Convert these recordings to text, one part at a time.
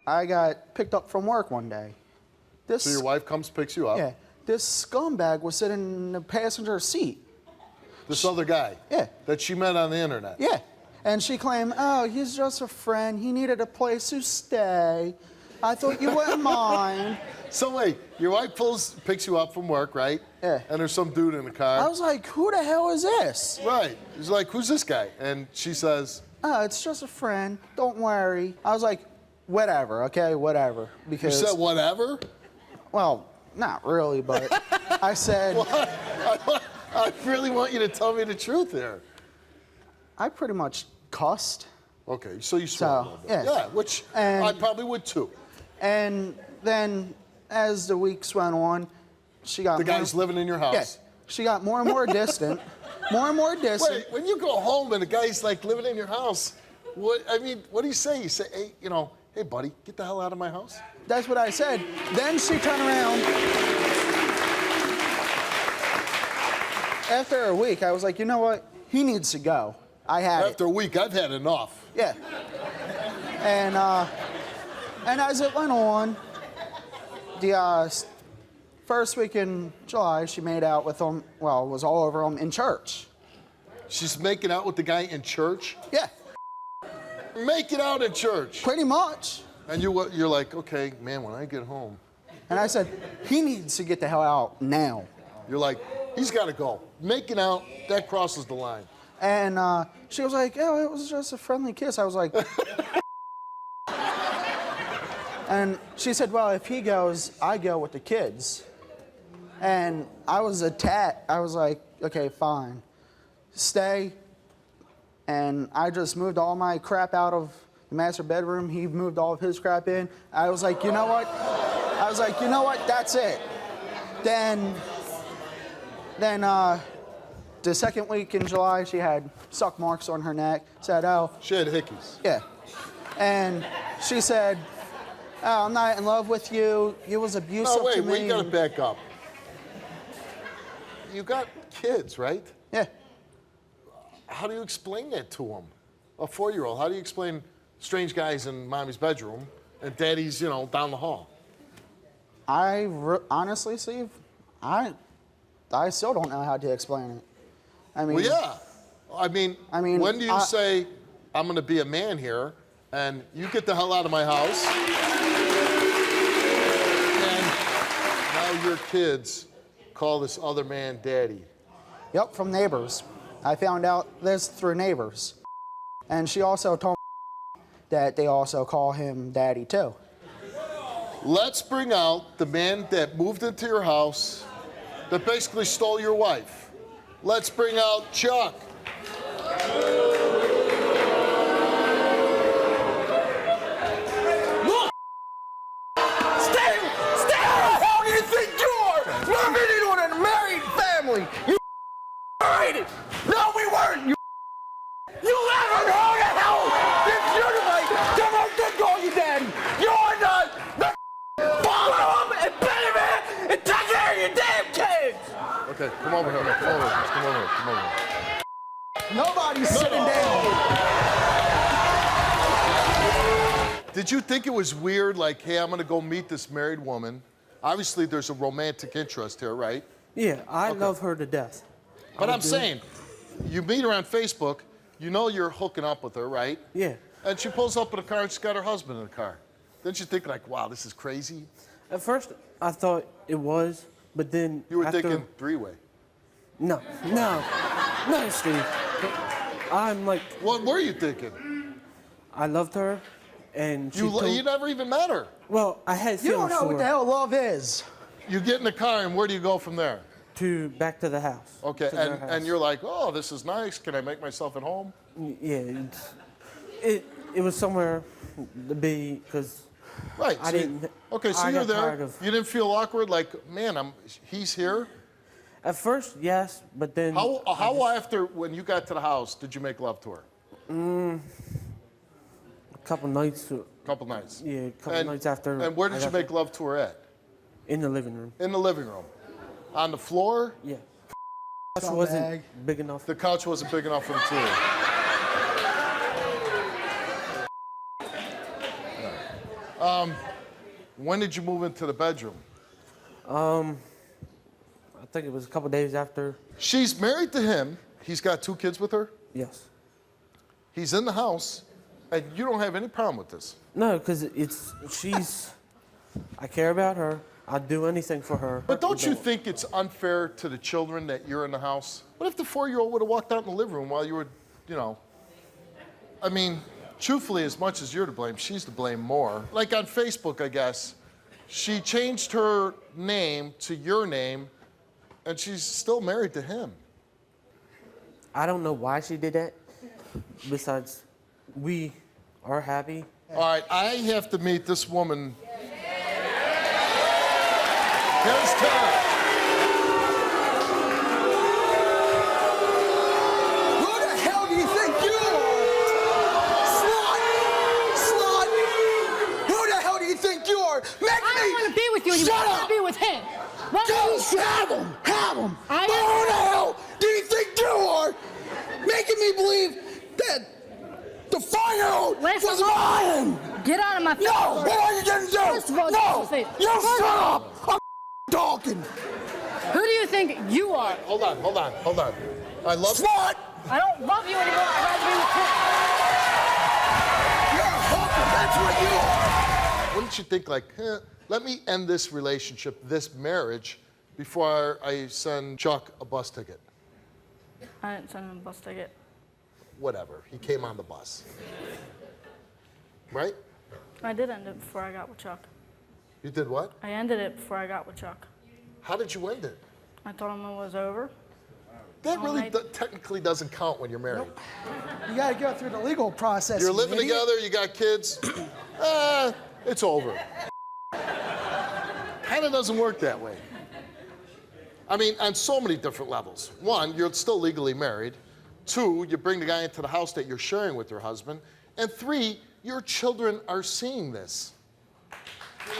I got picked up from work one day. So your wife comes, picks you up? Yeah. This scumbag was sitting in the passenger seat. This other guy? Yeah. That she met on the internet? Yeah. And she claimed, oh, he's just a friend. He needed a place to stay. I thought you wouldn't mind. So wait, your wife picks you up from work, right? Yeah. And there's some dude in the car. I was like, who the hell is this? Right. He's like, who's this guy? And she says, oh, it's just a friend. Don't worry. I was like, whatever, okay, whatever. Because you said whatever? Well, not really, but I said... I really want you to tell me the truth here. I pretty much cussed. Okay, so you swore a little bit. Yeah, which I probably would too. And then as the weeks went on, she got... The guy's living in your house? Yeah. She got more and more distant. More and more distant. Wait, when you go home and the guy's like living in your house, what do you say? You say, hey, hey buddy, get the hell out of my house? That's what I said. Then she turned around. After a week, I was like, you know what? He needs to go. I had After a week, I've had enough. Yeah. And as it went on, the first week in July, she made out with him, well, was all over him in church. She's making out with the guy in church? Yeah. Making out in church? Pretty much. And you're like, okay, man, when I get home. And I said, he needs to get the hell out now. You're like, he's got to go. Making out, that crosses the line. And she was like, oh, it was just a friendly kiss. I was like... And she said, well, if he goes, I go with the kids. And I was I was like, okay, fine. Stay. And I just moved all my crap out of the master bedroom. He moved all of his crap in. I was like, you know what? That's it. Then the second week in July, she had suck marks on her neck. Said, oh. She had hickeys. Yeah. And she said, oh, I'm not in love with you. You was abusive to me. Wait, you gotta back up. You got kids, right? Yeah. How do you explain that to them? A 4-year-old, how do you explain strange guys in mommy's bedroom and daddy's, down the hall? Honestly, Steve, I still don't know how to explain it. I mean... Well, yeah. I mean, when do you say, I'm gonna be a man here, and you get the hell out of my house, and now your kids call this other man daddy? Yep, from neighbors. I found out this through neighbors. And she also told me that they also call him daddy too. Let's bring out the man that moved into your house, that basically stole your wife. Let's bring out Chuck. You rated. No, we weren't. You ever know the hell? If you're like, come on, did call you daddy. You're the follow him and pay him and take care of your damn kids. Okay, come over here. Come over here. Nobody's sitting down. Did you think it was weird, like, hey, I'm gonna go meet this married woman? Obviously, there's a romantic interest here, right? Yeah, I love her to death. But I'm saying, you meet her on Facebook, you know you're hooking up with her, right? Yeah. And she pulls up in a car and she's got her husband in the car. Didn't you think like, wow, this is crazy? At first, I thought it was, but then you were thinking three-way. No, Steve. I'm like... What were you thinking? I loved her, and she you never even met her. Well, I had feelings for her. You don't know what the hell love is. You get in the car, and where do you go from there? Back to the house. Okay, and you're like, oh, this is nice. Can I make myself at home? Yeah, it was somewhere to be, because right. I didn't. Okay, so you're there. You didn't feel awkward, like, man, he's here? At first, yes, but then... How after, when you got to the house, did you make love to her? A couple nights. Couple nights? Yeah, a couple nights after. And where did you make love to her at? In the living room. In the living room? On the floor? Yeah. The couch wasn't big enough. The couch wasn't big enough for the two of you. When did you move into the bedroom? I think it was a couple days after. She's married to him. He's got 2 kids with her. Yes. He's in the house, and you don't have any problem with this. No, because she's. I care about her. I'd do anything for her. But don't you think it's unfair to the children that you're in the house? What if the 4-year-old would have walked out in the living room while you were, I mean, truthfully, as much as you're to blame, she's to blame more. Like on Facebook, I guess, she changed her name to your name, and she's still married to him. I don't know why she did that. Besides, we are happy. All right, I have to meet this woman. Here's Tom. Who the hell do you think you are? Slut! Who the hell do you think you are? I don't want to be with you anymore. I want to be with him. Have him! But who the hell do you think you are? Making me believe that the 4-year-old was mine! Get out of my face. No! What are you gonna do? First of all, get out of my no! face. You shut up! I'm talking! Who do you think you are? Hold on. I love Slut! I don't love you anymore. I'd rather be with him. You're a hooker, that's what you are! Wouldn't you think, like, let me end this relationship, this marriage, before I send Chuck a bus ticket? I didn't send him a bus ticket. Whatever. He came on the bus. Right? I did end it before I got with Chuck. You did what? I ended it before I got with Chuck. How did you end it? I told him it was over. That really I- technically doesn't count when you're married. You gotta go through the legal process. You're you living idiot. together, you got kids. It's over. Kind of doesn't work that way. I mean, on so many different levels. 1, you're still legally married. 2, you bring the guy into the house that you're sharing with your husband. And 3, your children are seeing this.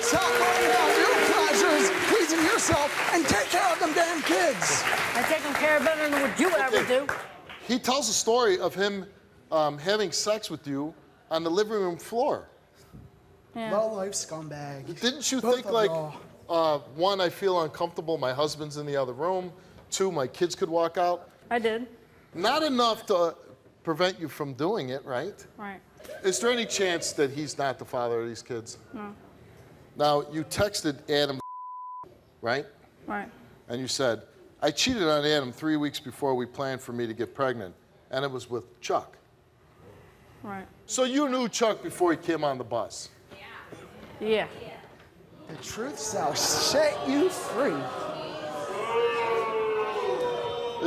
Stop worrying about your pleasures, pleasing yourself, and take care of them damn kids. I take him care of better than what you would ever do. He tells a story of him having sex with you on the living room floor. Yeah. Low life scumbag. Didn't you Both think, of like, y'all. 1, I feel uncomfortable, my husband's in the other room. 2, my kids could walk out. I did. Not enough to prevent you from doing it, right? Right. Is there any chance that he's not the father of these kids? No. Now, you texted Adam, right? Right. And you said, I cheated on Adam 3 weeks before we planned for me to get pregnant, and it was with Chuck. Right. So you knew Chuck before he came on the bus. Yeah. The truth shall set you free.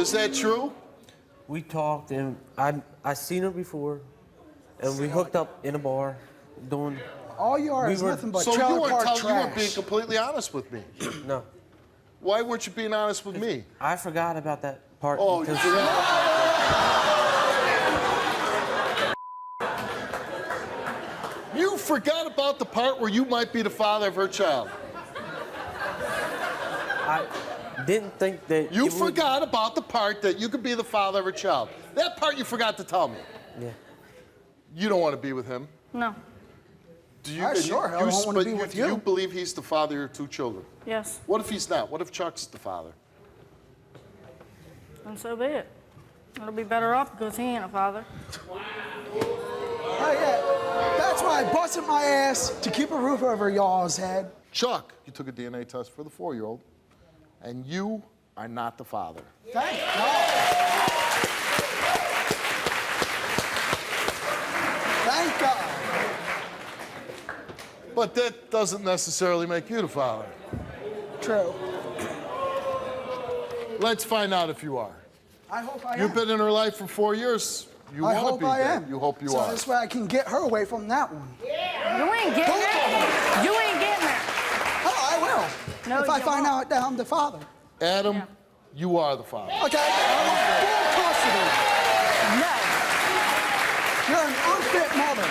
Is that true? We talked, and I seen her before, and we hooked up in a bar, doing. All you are We is were- nothing but So you trailer weren't, park you weren't being trash. completely honest with me. No, Why weren't you being honest with me? I forgot about that part. Oh, you because forgot? You forgot about the part where you might be the father of her child. I didn't think that. You it would- forgot about the part that you could be the father of her child. That part you forgot to tell me. Yeah. You don't want to be with him. No. Do you? I sure hell don't wanna but be with do you you. believe he's the father of your 2 children? Yes. What if he's not? What if Chuck's the father? And so be it. It'll be better off because he ain't a father. Oh, yeah. That's why I busted my ass to keep a roof over y'all's head. Chuck, you took a DNA test for the 4-year-old, and you are not the father. Thank God. Thank God. But that doesn't necessarily make you the father. True. Let's find out if you are. I hope I am. You've been in her life for 4 years. You I want to hope be I there. am. You hope you so are. this way I can get her away from that one. You ain't getting there. You ain't getting there. Oh, I will. No, if I you find won't. out that I'm the father. Adam, Yeah. you are the father. Okay? I want full custody. No. You're an unfit mother.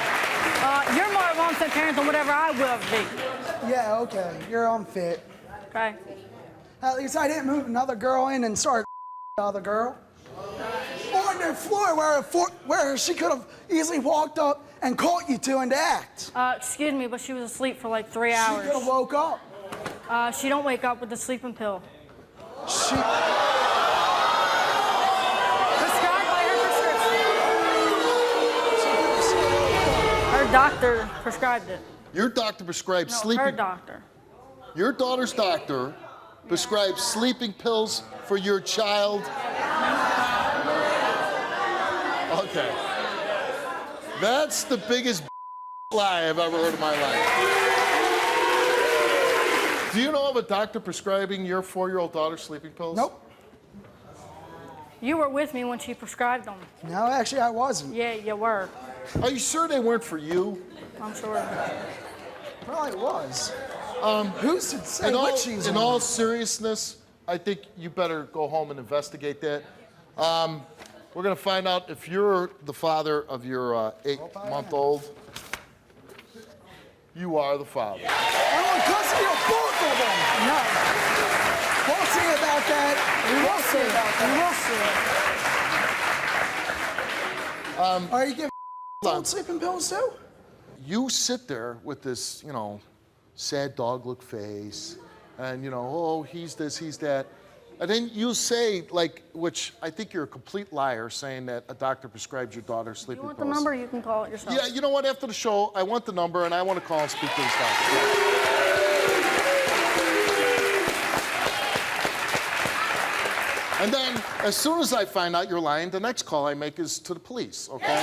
You're more of an unfit parent than whatever I will be. Yeah, okay. You're unfit. Okay. At least I didn't move another girl in and start the other girl. On the floor where she could have easily walked up and caught you two into act. Excuse me, but she was asleep for like 3 She hours. could have woke up. She don't wake up with the sleeping pill. She. Prescribed by her prescription. Her doctor prescribed it. Your doctor prescribed No, sleeping. her doctor. Your daughter's doctor prescribed sleeping pills for your child. Okay. That's the biggest lie I've ever heard in my life. Do you know of a doctor prescribing your 4-year-old daughter sleeping pills? Nope. You were with me when she prescribed them. No, actually, I wasn't. Yeah, you were. Are you sure they weren't for you? I'm sure. Probably was. Who's to say In what she's in on? all seriousness, I think you better go home and investigate that. We're going to find out if you're the father of your 8-month-old. You are the father. I want custody of both of them. No. We'll see about that. We'll see about that. You will see. Are you giving old sleeping pills too? You sit there with this, sad dog look face, and oh, he's this, he's that. And then you say, which I think you're a complete liar, saying that a doctor prescribed your daughter sleeping You want pills. the number? You can call it yourself. Yeah, you know what? After the show, I want the number, and I want to call and speak to this doctor. And then, as soon as I find out you're lying, the next call I make is to the police, okay?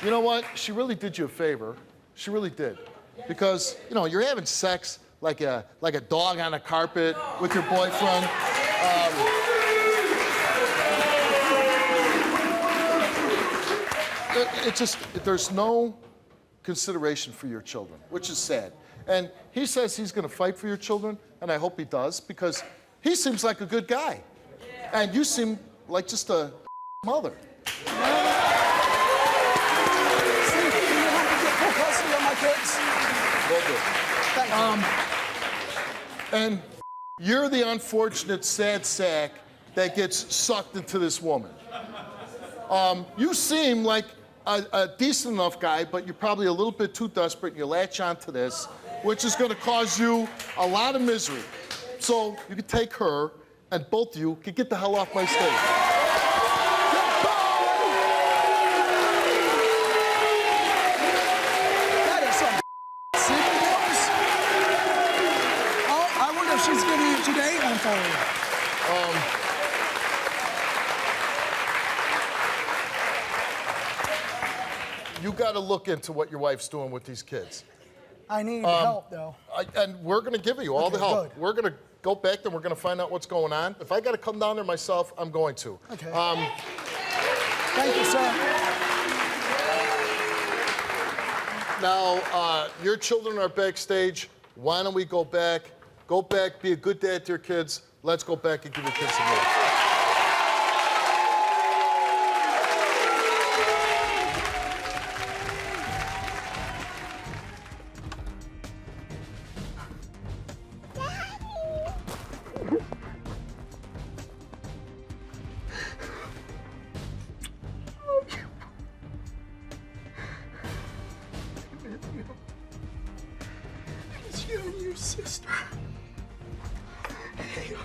You know what? She really did you a favor. She really did. Because, you're having sex like a dog on a carpet with your boyfriend. There's no consideration for your children, which is sad. And he says he's going to fight for your children, and I hope he does, because he seems like a good guy. And you seem like just a mother. Custody of my kids. Will do. Thank you. And you're the unfortunate sad sack that gets sucked into this woman. You seem like a decent enough guy, but you're probably a little bit too desperate, and you latch onto this, which is going to cause you a lot of misery. So you could take her, and both of you could get the hell off my stage. That is some sleeping pills. Oh, I wonder if she's giving you today one for you. You got to look into what your wife's doing with these kids. I need help though. And we're going to give you all the Okay, help. good. We're going to go back there. We're going to find out what's going on. If I got to come down there myself, I'm going to. Okay. Thank you, sir. Now, your children are backstage. Why don't we go back? Go back, be a good dad to your kids. Let's go back and give your kids some love. It's you and your sister. Hey,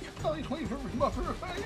you probably don't even remember who I am.